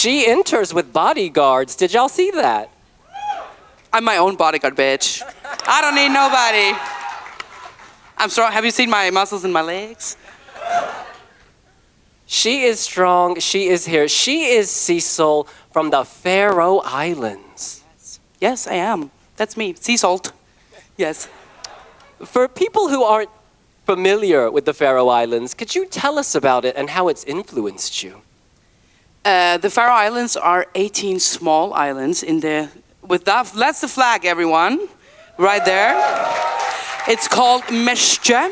She enters with bodyguards. Did y'all see that? I'm my own bodyguard, bitch. I don't need nobody. I'm strong. Have you seen my muscles in my legs? She is strong. She is here. She is Sissal from the Faroe Islands. Yes, I am. That's me. Sea salt. Yes. For people who aren't familiar with the Faroe Islands, could you tell us about it and how it's influenced you? The Faroe Islands are 18 small islands in the... That's the flag, everyone. Right there. It's called Mestje.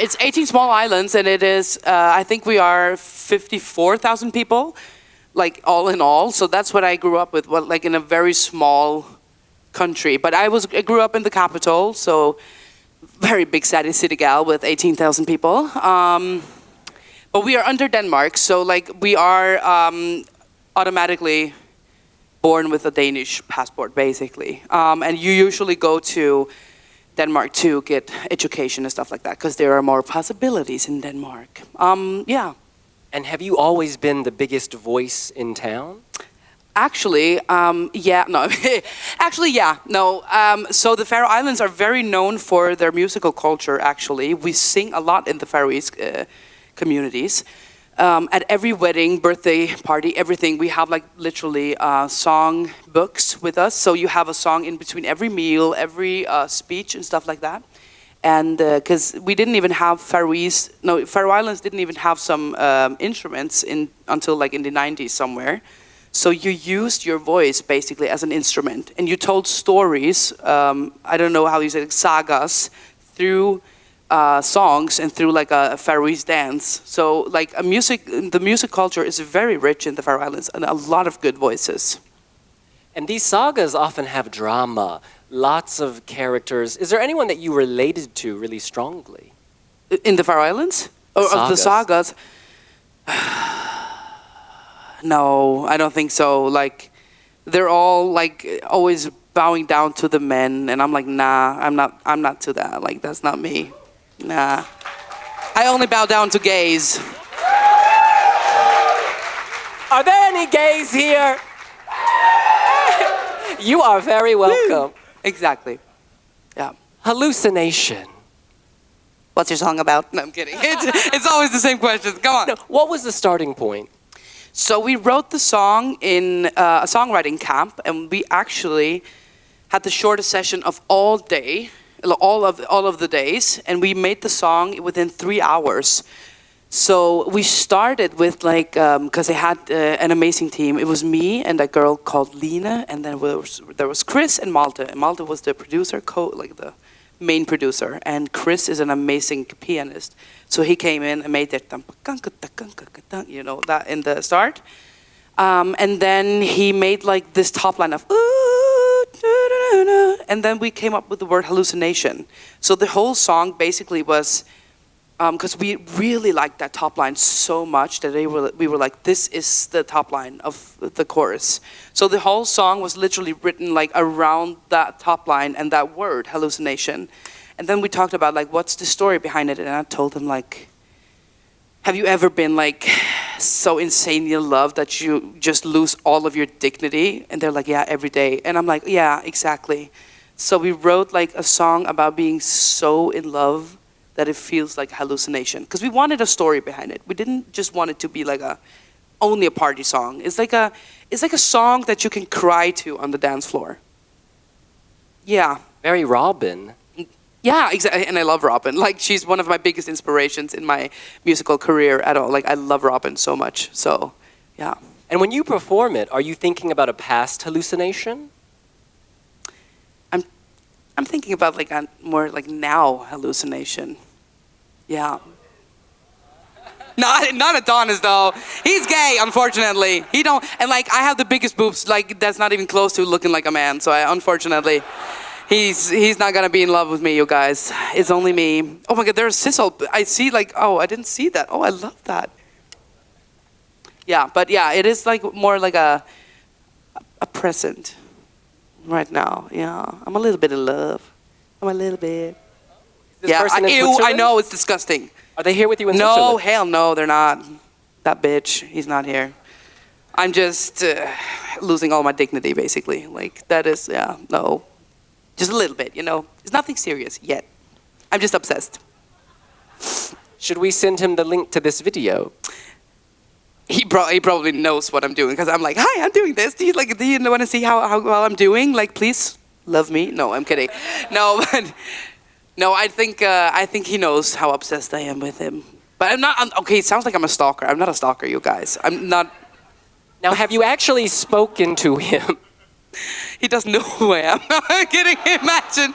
It's 18 small islands, and it is, I think we are 54,000 people, like all in all. So that's what I grew up with, like in a very small country. But I grew up in the capital, so very big city gal with 18,000 people. But we are under Denmark, so like we are automatically born with a Danish passport, basically. And you usually go to Denmark to get education and stuff like that, because there are more possibilities in Denmark. Yeah. And have you always been the biggest voice in town? Actually, yeah, no. Actually, yeah, no. So the Faroe Islands are very known for their musical culture, actually. We sing a lot in the Faroese communities. At every wedding, birthday party, everything, we have like literally song books with us. So you have a song in between every meal, every speech and stuff like that. And because we didn't even have Faroe Islands didn't even have some instruments until like in the 90s somewhere. So you used your voice basically as an instrument, and you told stories. I don't know how you say it, sagas, through songs and through like a Faroese dance. So like the music culture is very rich in the Faroe Islands, and a lot of good voices. And these sagas often have drama, lots of characters. Is there anyone that you related to really strongly? In the Faroe Islands? Or of the sagas? No, I don't think so. Like, they're all like always bowing down to the men, and I'm like, nah, I'm not to that. Like, that's not me. Nah. I only bow down to gays. Are there any gays here? You are very welcome. Exactly. Yeah. Hallucination. What's your song about? No, I'm kidding. It's always the same questions. Come on. No, what was the starting point? So we wrote the song in a songwriting camp, and we actually had the shortest session of all of the days, and we made the song within 3 hours. So we started with like, because they had an amazing team. It was me and a girl called Lina, and then there was Chris and Malte. And Malte was the producer, the main producer, and Chris is an amazing pianist. So he came in and made that, you know, that in the start. And then he made like this top line of, and then we came up with the word hallucination. So the whole song basically was, because we really liked that top line so much that we were like, this is the top line of the chorus. So the whole song was literally written like around that top line and that word, hallucination. And then we talked about like, what's the story behind it? And I told him like, have you ever been like so insanely in love that you just lose all of your dignity? And they're like, yeah, every day. And I'm like, yeah, exactly. So we wrote like a song about being so in love that it feels like hallucination. Because we wanted a story behind it. We didn't just want it to be like only a party song. It's like a song that you can cry to on the dance floor. Yeah. Very Robin. Yeah, exactly. And I love Robin. Like, she's one of my biggest inspirations in my musical career at all. Like, I love Robin so much. So, yeah. And when you perform it, are you thinking about a past hallucination? I'm thinking about like a more like now hallucination. Yeah. Not Adonis though. He's gay, unfortunately. He don't, and like I have the biggest boobs. Like that's not even close to looking like a man. So unfortunately, he's not gonna be in love with me, you guys. It's only me. Oh my God, there's Sissal. I see like, oh, I didn't see that. Oh, I love that. Yeah, but yeah, it is like more like a present. Right now, yeah. I'm a little bit in love. I'm a little bit. Yeah, I know, it's disgusting. Are they here with you in Switzerland? Switzerland? No, hell no, they're not. That bitch, he's not here. I'm just losing all my dignity, basically. Like, that is, yeah, no. Just a little bit, you know. It's nothing serious yet. I'm just obsessed. Should we send him the link to this video? He probably knows what I'm doing, because I'm like, hi, I'm doing this. Do you want to see how well I'm doing? Like, please love me. No, I'm kidding. No, but no, I think he knows how obsessed I am with him. But okay, it sounds like I'm a stalker. I'm not a stalker, you guys. I'm not. Now, have you actually spoken to him? He doesn't know who I am. I'm kidding. Imagine.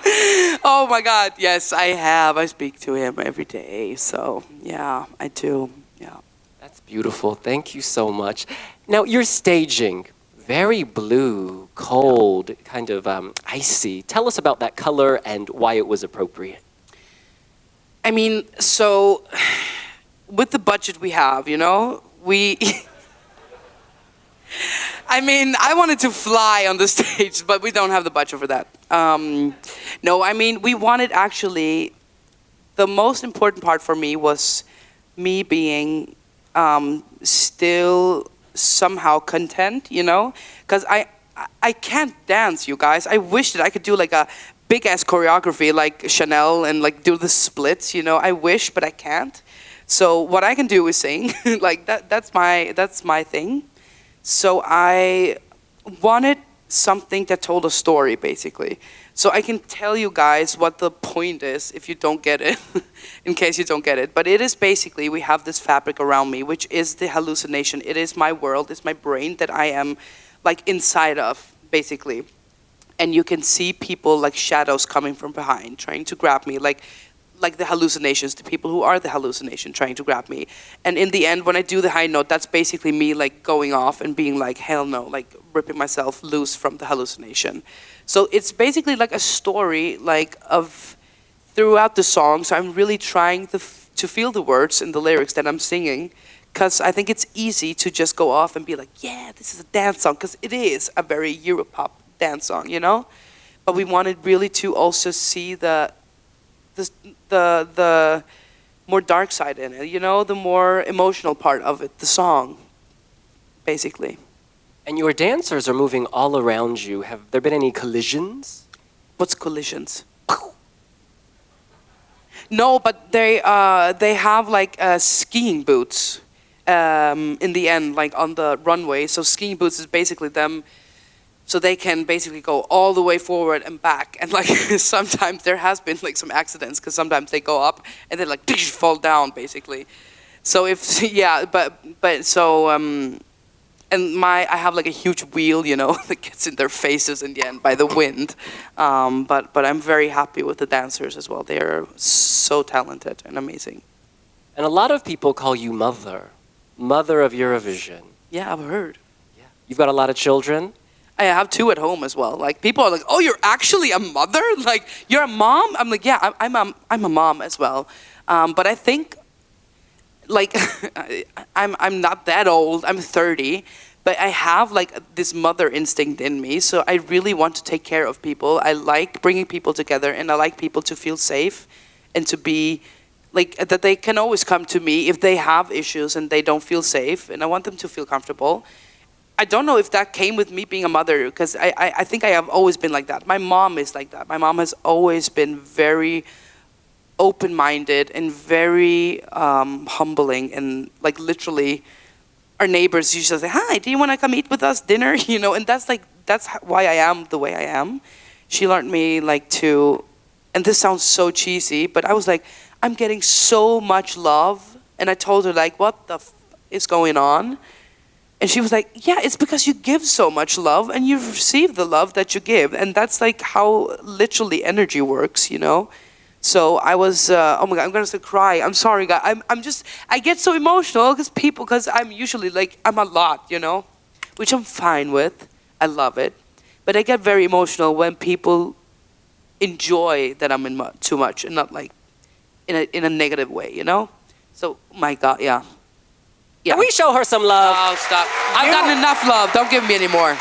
Oh my God. Yes, I have. I speak to him every day. So yeah, I do. Yeah. That's beautiful. Thank you so much. Now, your staging, very blue, cold, kind of icy. Tell us about that color and why it was appropriate. I mean, so with the budget we have, you know, I mean, I wanted to fly on the stage, but we don't have the budget for that. No, I mean, we wanted actually, the most important part for me was me being still somehow content, you know? Because I can't dance, you guys. I wish that I could do like a big ass choreography like Chanel and like do the splits, you know? I wish, but I can't. So what I can do is sing. Like that's my thing. So I wanted something that told a story, basically. So I can tell you guys what the point is if you don't get it, in case you don't get it. But it is basically, we have this fabric around me, which is the hallucination. It is my world, it's my brain that I am like inside of, basically. And you can see people like shadows coming from behind, trying to grab me, like the hallucinations, the people who are the hallucination trying to grab me. And in the end, when I do the high note, that's basically me like going off and being like, hell no, like ripping myself loose from the hallucination. So it's basically like a story like of throughout the song. So I'm really trying to feel the words and the lyrics that I'm singing, because I think it's easy to just go off and be like, yeah, this is a dance song, because it is a very Europop dance song, you know? But we wanted really to also see the more dark side in it, you know, the more emotional part of it, the song, basically. And your dancers are moving all around you. Have there been any collisions? What's collisions? No, but they have like skiing boots in the end, like on the runway. So skiing boots is basically them. So they can basically go all the way forward and back. And like sometimes there has been like some accidents, because sometimes they go up and they like fall down, basically. So yeah, but so and I have like a huge wheel, you know, that gets in their faces in the end by the wind. But I'm very happy with the dancers as well. They're so talented and amazing. And a lot of people call you mother of Eurovision. Yeah, I've heard. Yeah. You've got a lot of children? I have 2 at home as well. Like people are like, "Oh, you're actually a mother? Like you're a mom?" I'm like, "Yeah, I'm a mom as well." But I think, like, I'm not that old. I'm 30, but I have like this mother instinct in me. So I really want to take care of people. I like bringing people together, and I like people to feel safe, and to be like that they can always come to me if they have issues and they don't feel safe, and I want them to feel comfortable. I don't know if that came with me being a mother, because I think I have always been like that. My mom is like that. My mom has always been very open-minded and very humbling, and like literally our neighbors used to say, "Hi, do you want to come eat with us dinner?" You know, and that's why I am the way I am. She learned me like to, and this sounds so cheesy, but I was like, I'm getting so much love, and I told her like, what the is going on? And she was like, yeah, it's because you give so much love and you receive the love that you give. And that's like how literally energy works, you know? So I was, oh my God, I'm going to start crying. I'm sorry, guys. I get so emotional because I'm usually like, I'm a lot, you know? Which I'm fine with. I love it. But I get very emotional when people enjoy that I'm in too much, and not like in a negative way, you know? So, my God, yeah. Yeah. Can we show her some love? Oh, stop. I've gotten enough love. Don't give me any more.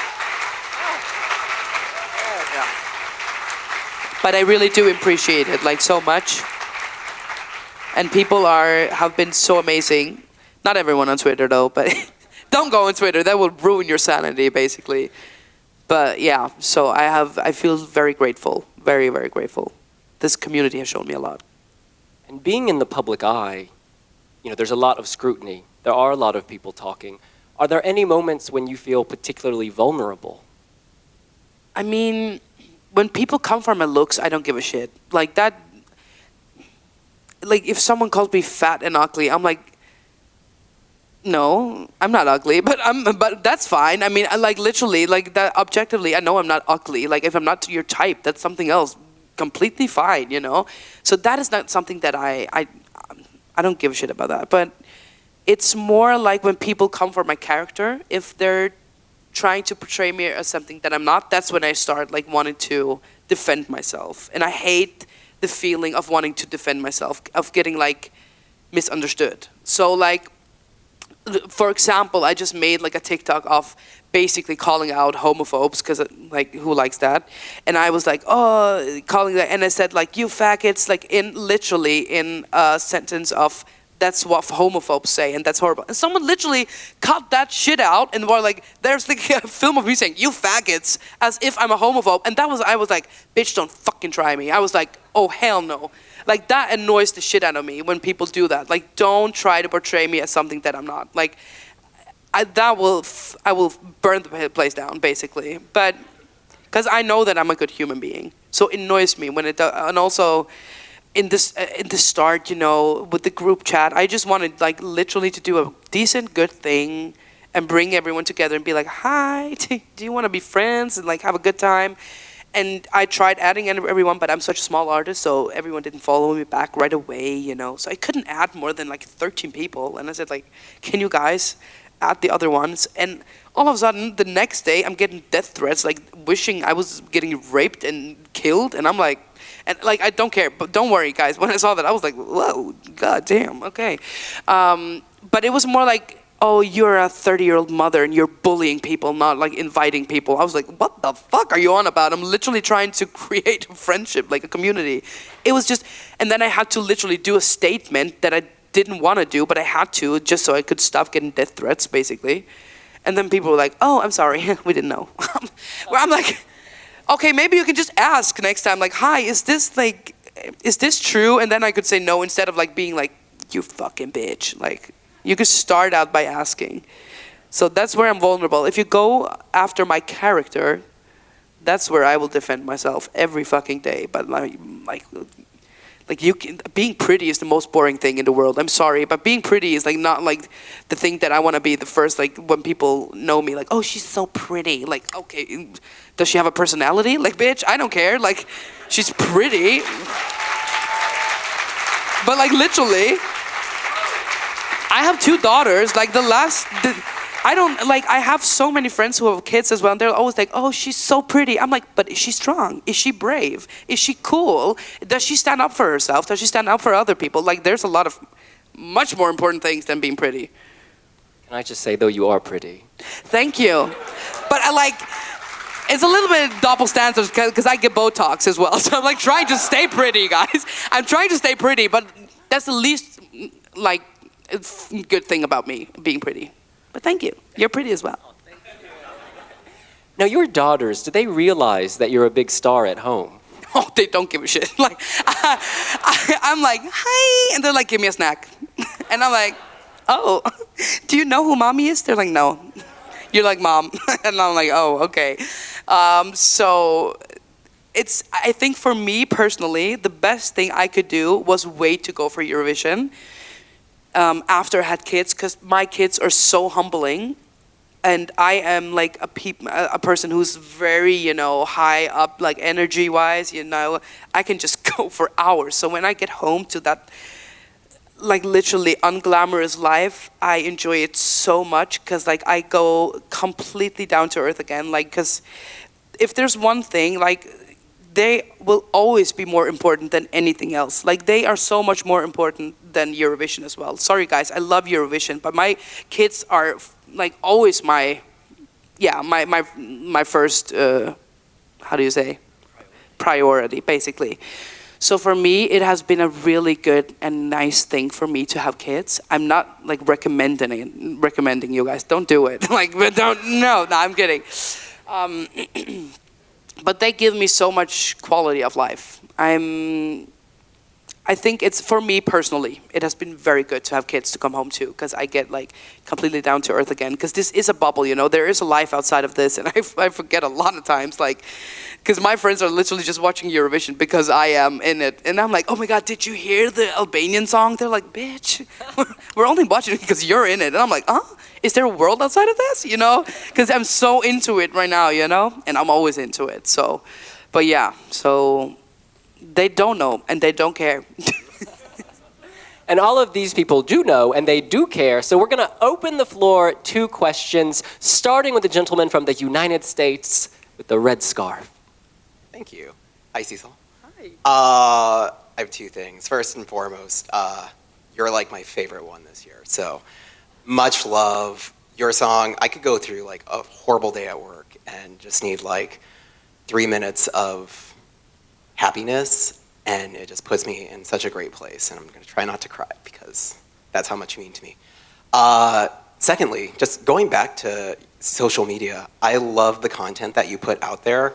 But I really do appreciate it, like, so much. And people have been so amazing. Not everyone on Twitter, though, but Don't go on Twitter. That will ruin your sanity, basically. But yeah, so I feel very grateful, very, very grateful. This community has shown me a lot. And being in the public eye, there's a lot of scrutiny. There are a lot of people talking. Are there any moments when you feel particularly vulnerable? I mean, when people come for my looks, I don't give a shit. Like that, like if someone calls me fat and ugly, I'm like, no, I'm not ugly, but that's fine. I mean, I like literally, like that objectively, I know I'm not ugly. Like if I'm not your type, that's something else, completely fine, So that is not something that I don't give a shit about that. But it's more like when people come for my character, if they're trying to portray me as something that I'm not, that's when I start like wanting to defend myself. And I hate the feeling of wanting to defend myself, of getting like misunderstood. So like, for example, I just made like a TikTok of basically calling out homophobes, because like who likes that? And I was like, oh, calling that, and I said like, you faggots, like literally in a sentence of, that's what homophobes say, and that's horrible. And someone literally cut that shit out and were like, there's like a film of me saying, you faggots, as if I'm a homophobe. And I was like, bitch, don't fucking try me. I was like, oh, hell no. Like, that annoys the shit out of me when people do that. Like, don't try to portray me as something that I'm not. Like, I will burn the place down, basically. But, because I know that I'm a good human being. So it annoys me when it does. And also, in the start, with the group chat, I just wanted, like, literally to do a decent, good thing and bring everyone together and be like, hi, do you want to be friends and, like, have a good time? And I tried adding everyone, but I'm such a small artist, so everyone didn't follow me back right away, So I couldn't add more than, like, 13 people. And I said, like, can you guys add the other ones? And all of a sudden, the next day, I'm getting death threats, like, wishing I was getting raped and killed. And I'm like, I don't care, but don't worry, guys. When I saw that, I was like, whoa, god damn, okay. But it was more like, oh, you're a 30-year-old mother and you're bullying people, not like inviting people. I was like, what the fuck are you on about? I'm literally trying to create a friendship, like a community. It was just, and then I had to literally do a statement that I didn't want to do, but I had to, just so I could stop getting death threats, basically. And then people were like, oh, I'm sorry, we didn't know. Where I'm like, okay, maybe you can just ask next time, like, hi, is this true? And then I could say no, instead of like being like, you fucking bitch. Like, you could start out by asking. So that's where I'm vulnerable. If you go after my character, that's where I will defend myself every fucking day. But like being pretty is the most boring thing in the world. I'm sorry, but being pretty is like not like the thing that I want to be the first, like when people know me, like, oh, she's so pretty. Like, okay, does she have a personality? Like, bitch, I don't care. Like, she's pretty. But like literally, I have 2 daughters. Like I have so many friends who have kids as well, and they're always like, oh, she's so pretty. I'm like, but is she strong? Is she brave? Is she cool? Does she stand up for herself? Does she stand up for other people? Like, there's a lot of much more important things than being pretty. Can I just say, though, you are pretty? Thank you. But it's a little bit double standards because I get Botox as well. So I'm like trying to stay pretty, guys. I'm trying to stay pretty, but that's the least, like, good thing about me, being pretty. But thank you. You're pretty as well. Now, your daughters, do they realize that you're a big star at home? Oh, they don't give a shit. Like, I'm like, hi, and they're like, give me a snack. And I'm like, oh, do you know who mommy is? They're like, no. You're like, mom. And I'm like, oh, okay. So I think for me personally, the best thing I could do was wait to go for Eurovision. After I had kids, because my kids are so humbling, and I am like a person who's very, high up, like energy-wise, I can just go for hours. So when I get home to that, like literally unglamorous life, I enjoy it so much, because like I go completely down to earth again. Like, because if there's one thing, like, they will always be more important than anything else. Like, they are so much more important than Eurovision as well. Sorry, guys, I love Eurovision, but my kids are like always my first, how do you say? Priority, basically. So for me, it has been a really good and nice thing for me to have kids. I'm not like recommending you guys don't do it. Like, but don't. No, I'm kidding. Um, but they give me so much quality of life. I think it's, for me personally, it has been very good to have kids to come home to, because I get like completely down to earth again. Because this is a bubble, you know. There is a life outside of this, and I forget a lot of times, like, because my friends are literally just watching Eurovision because I am in it, and I'm like, oh my god, did you hear the Albanian song? They're like, bitch, we're only watching it because you're in it, and I'm like, is there a world outside of this? You know, because I'm so into it right now, you know, and I'm always into it. So, but yeah, so. They don't know, and they don't care. And all of these people do know, and they do care. So we're going to open the floor to questions, starting with the gentleman from the United States with the red scarf. Thank you. Hi, Sissal. Hi. I have two things. First and foremost, you're like my favorite one this year. So much love. Your song, I could go through like a horrible day at work and just need like 3 minutes of happiness, and it just puts me in such a great place, and I'm going to try not to cry because that's how much you mean to me. Secondly, just going back to social media, I love the content that you put out there.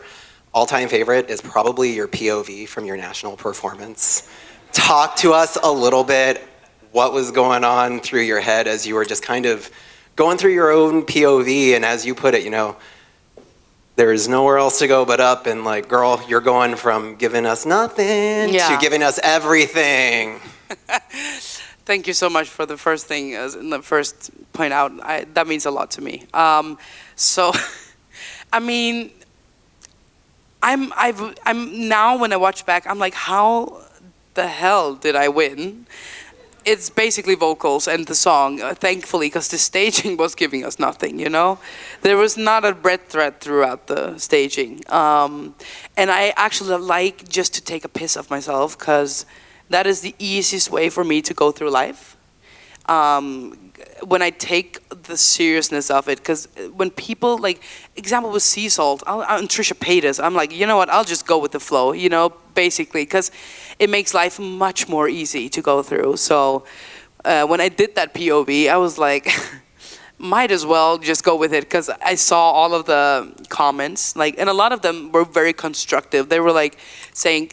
All-time favorite is probably your POV from your national performance. Talk to us a little bit, what was going on through your head as you were just kind of going through your own POV, and as you put it, you know, there's nowhere else to go but up, and like, girl, you're going from giving us nothing to giving us everything. Thank you so much for the first thing, in the first point out. That means a lot to me. So, I mean, I'm now when I watch back, I'm like, how the hell did I win? It's basically vocals and the song, thankfully, because the staging was giving us nothing, you know? There was not a breath thread throughout the staging. And I actually like just to take a piss of myself, because that is the easiest way for me to go through life. When I take the seriousness of it, because when people, like, example with Sissal and Trisha Paytas, I'm like, you know what, I'll just go with the flow, you know, basically, because it makes life much more easy to go through. So when I did that POV, I was like, might as well just go with it, because I saw all of the comments, like, and a lot of them were very constructive. They were like saying,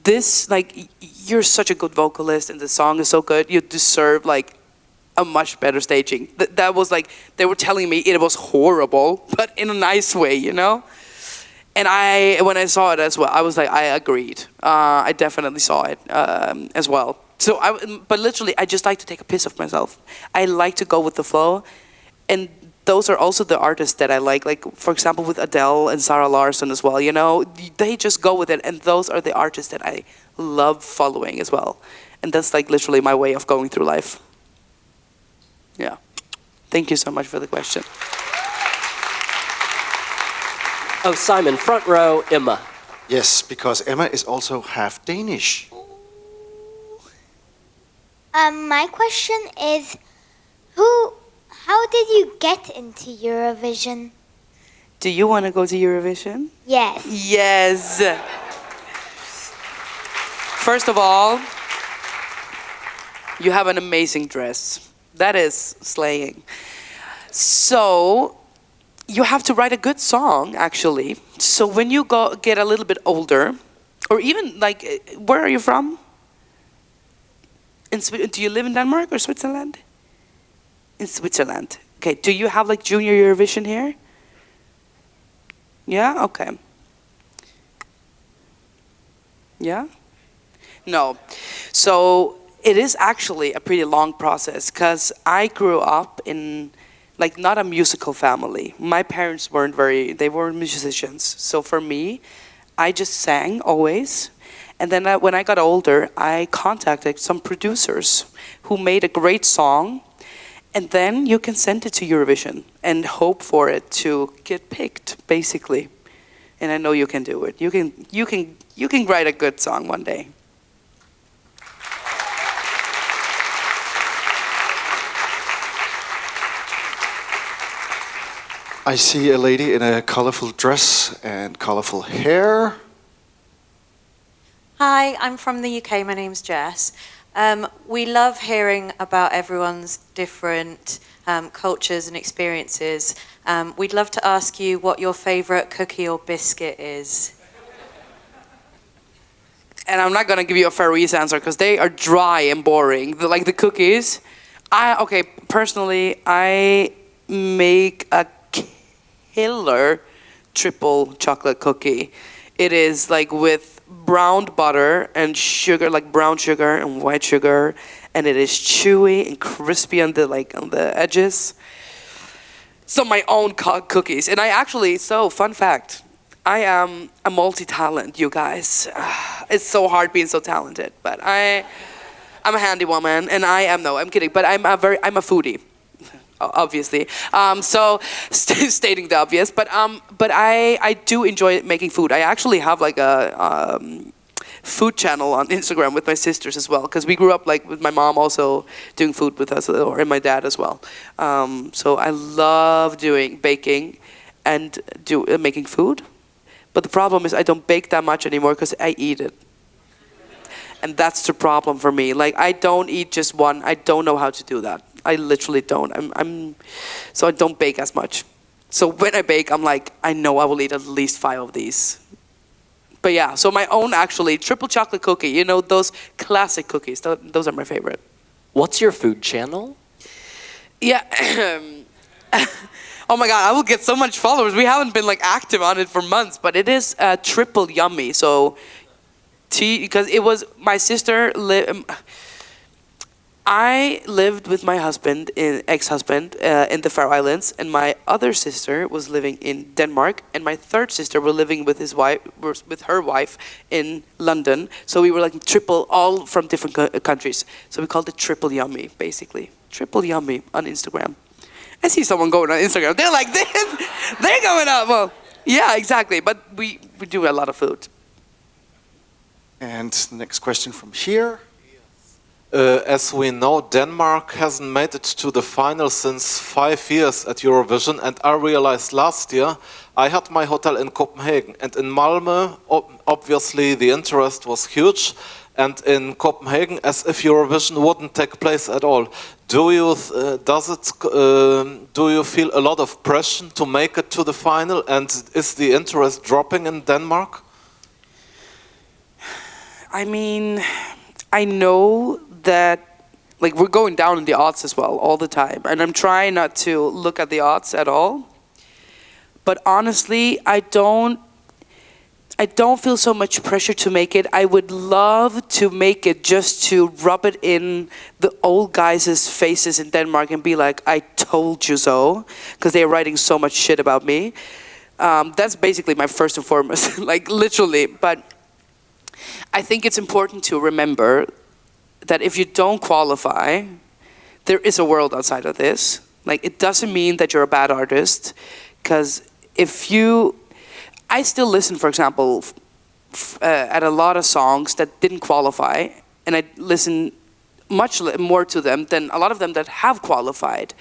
this, like, you're such a good vocalist and the song is so good, you deserve like a much better staging. That was like, they were telling me it was horrible, but in a nice way, you know? And when I saw it as well, I was like, I agreed. I definitely saw it as well. So, but literally, I just like to take a piss of myself. I like to go with the flow. And those are also the artists that I like. Like, for example, with Adele and Sarah Larsson as well, you know? They just go with it, and those are the artists that I love following as well. And that's like literally my way of going through life. Yeah. Thank you so much for the question. Oh, Simon, front row, Emma. Yes, because Emma is also half Danish. My question is, how did you get into Eurovision? Do you want to go to Eurovision? Yes. Yes. First of all, you have an amazing dress. That is slaying. So, you have to write a good song, actually. So when you get a little bit older, or even like, where are you from? Do you live in Denmark or Switzerland? In Switzerland. Okay, do you have like Junior Eurovision here? Yeah, okay. Yeah? No. So it is actually a pretty long process, because I grew up in like not a musical family. My parents weren't musicians. So for me, I just sang always. And then when I got older, I contacted some producers who made a great song. And then you can send it to Eurovision and hope for it to get picked, basically. And I know you can do it. You can write a good song one day. I see a lady in a colorful dress and colorful hair. Hi, I'm from the UK. My name's Jess. We love hearing about everyone's different cultures and experiences. We'd love to ask you what your favorite cookie or biscuit is. And I'm not gonna give you a Faroese answer because they are dry and boring. Like the cookies. Personally, I make a killer triple chocolate cookie. It is like with browned butter and sugar, like brown sugar and white sugar, and it is chewy and crispy on the edges. So my own cookies, and fun fact, I am a multi-talent, you guys. It's so hard being so talented, but I'm a handy woman, and I'm kidding, but I'm a foodie, obviously. So stating the obvious, but I do enjoy making food. I actually have like a food channel on Instagram with my sisters as well, because we grew up like with my mom also doing food with us, and my dad as well. So I love doing baking and making food. But the problem is I don't bake that much anymore because I eat it. And that's the problem for me. Like, I don't eat just one. I don't know how to do that. I literally don't. So I don't bake as much. So when I bake, I'm like, I know I will eat at least 5 of these. But yeah, so my own actually triple chocolate cookie. You know, those classic cookies. Those are my favorite. What's your food channel? Yeah. Oh my God, I will get so much followers. We haven't been like active on it for months, but it is triple yummy. So, because it was my sister. I lived with my husband, ex-husband, in the Faroe Islands, and my other sister was living in Denmark, and my third sister was living with her wife in London. So we were like triple, all from different countries. So we called it triple yummy, basically. Triple yummy on Instagram. I see someone going on Instagram. They're like, they're going up. Well, yeah, exactly. But we do a lot of food. And the next question from here. As we know, Denmark hasn't made it to the final since 5 years at Eurovision, and I realized last year I had my hotel in Copenhagen, and in Malmö, obviously the interest was huge, and in Copenhagen, as if Eurovision wouldn't take place at all. Do you feel a lot of pressure to make it to the final, and is the interest dropping in Denmark? I mean, I know that like we're going down in the odds as well all the time, and I'm trying not to look at the odds at all. But honestly, I don't feel so much pressure to make it. I would love to make it just to rub it in the old guys' faces in Denmark and be like, I told you so, because they're writing so much shit about me. That's basically my first and foremost, like literally. But I think it's important to remember that if you don't qualify, there is a world outside of this. Like, it doesn't mean that you're a bad artist, because I still listen, for example, at a lot of songs that didn't qualify, and I listen much more to them than a lot of them that have qualified.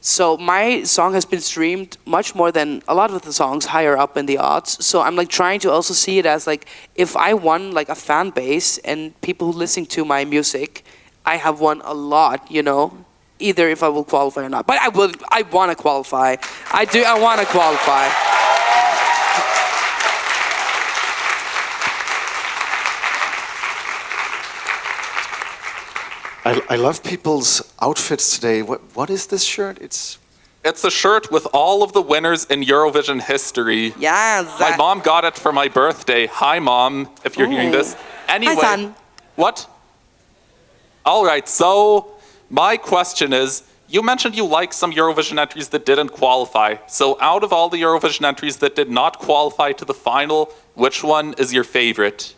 So my song has been streamed much more than a lot of the songs higher up in the odds. So I'm like trying to also see it as like, if I won like a fan base and people who listen to my music, I have won a lot, you know, either if I will qualify or not. But I want to qualify. I want to qualify. I love people's outfits today. What is this shirt? It's a shirt with all of the winners in Eurovision history. Yes. My mom got it for my birthday. Hi, Mom, if you're hearing this. Anyway. Hi, son. What? All right, so my question is, you mentioned you like some Eurovision entries that didn't qualify. So out of all the Eurovision entries that did not qualify to the final, which one is your favorite?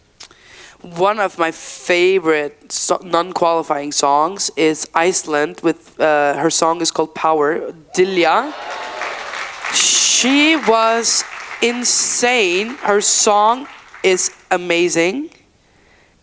One of my favorite non-qualifying songs is Iceland with her song is called Power, Dilja. She was insane. Her song is amazing,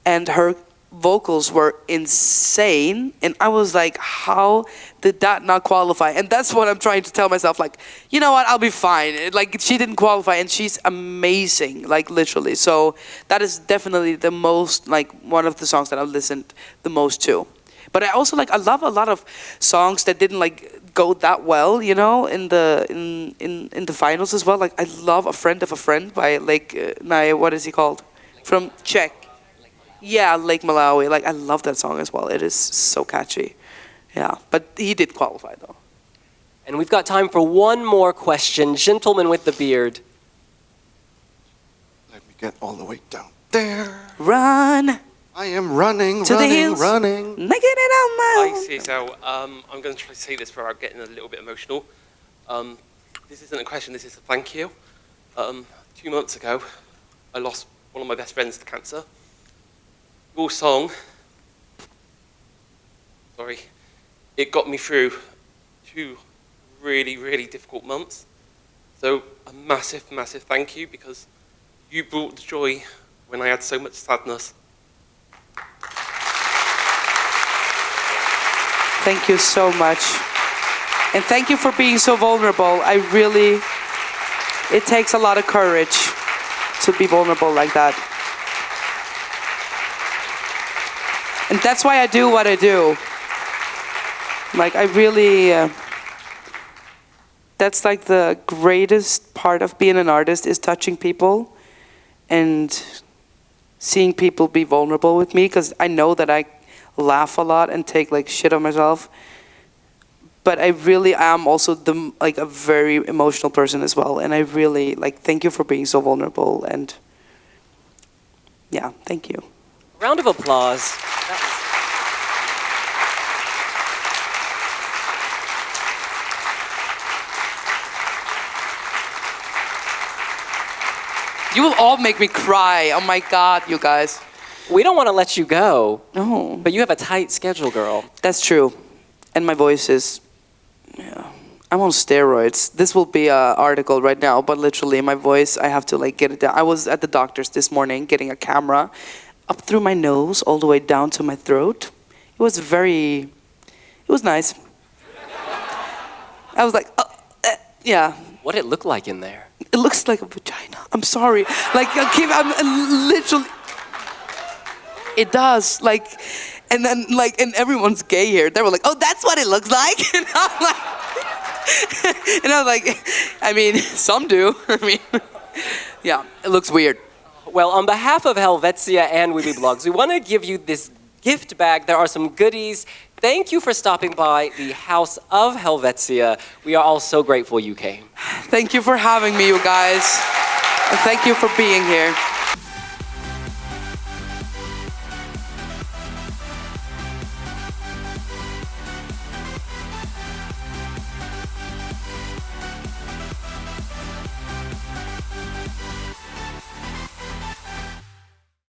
and her vocals were insane, and I was like, how did that not qualify? And that's what I'm trying to tell myself, like, you know what, I'll be fine. Like, she didn't qualify, and she's amazing, like, literally. So that is definitely the most, like, one of the songs that I've listened the most to. But I also, like, I love a lot of songs that didn't, like, go that well, you know, in the finals as well. Like, I love A Friend of a Friend by what is he called? From Czech. Yeah, Lake Malawi. Like, I love that song as well. It is so catchy. Yeah, but he did qualify though. And we've got time for one more question. Gentleman with the beard. Let me get all the way down there. Run I am running, to the running, hills, running. making it on my Hi, own. Sissal. I'm going to try to say this without getting a little bit emotional. This isn't a question, this is a thank you. 2 months ago, I lost one of my best friends to cancer. Your song, it got me through 2 really, really difficult months. So a massive, massive thank you, because you brought the joy when I had so much sadness. Thank you so much. And thank you for being so vulnerable. It takes a lot of courage to be vulnerable like that. And that's why I do what I do. Like, I really, that's like the greatest part of being an artist, is touching people and seeing people be vulnerable with me, because I know that I laugh a lot and take like shit on myself, but I really am also a very emotional person as well, and I really thank you for being so vulnerable, and yeah, thank you. Round of applause. You will all make me cry. Oh my God, you guys. We don't want to let you go. No. But you have a tight schedule, girl. That's true. And my voice is, I'm on steroids. This will be an article right now, but literally my voice, I have to get it down. I was at the doctor's this morning getting a camera up through my nose all the way down to my throat. It was nice. I was like, yeah. What did it look like in there? It looks like a vagina. I'm sorry. I'm literally... It does, and then and everyone's gay here. They were like, "Oh, that's what it looks like," and I'm like, I mean, some do. I mean, yeah, it looks weird. Well, on behalf of Helvetia and Weebly Blogs, we want to give you this gift bag. There are some goodies. Thank you for stopping by the House of Helvetia. We are all so grateful you came. Thank you for having me, you guys, and thank you for being here.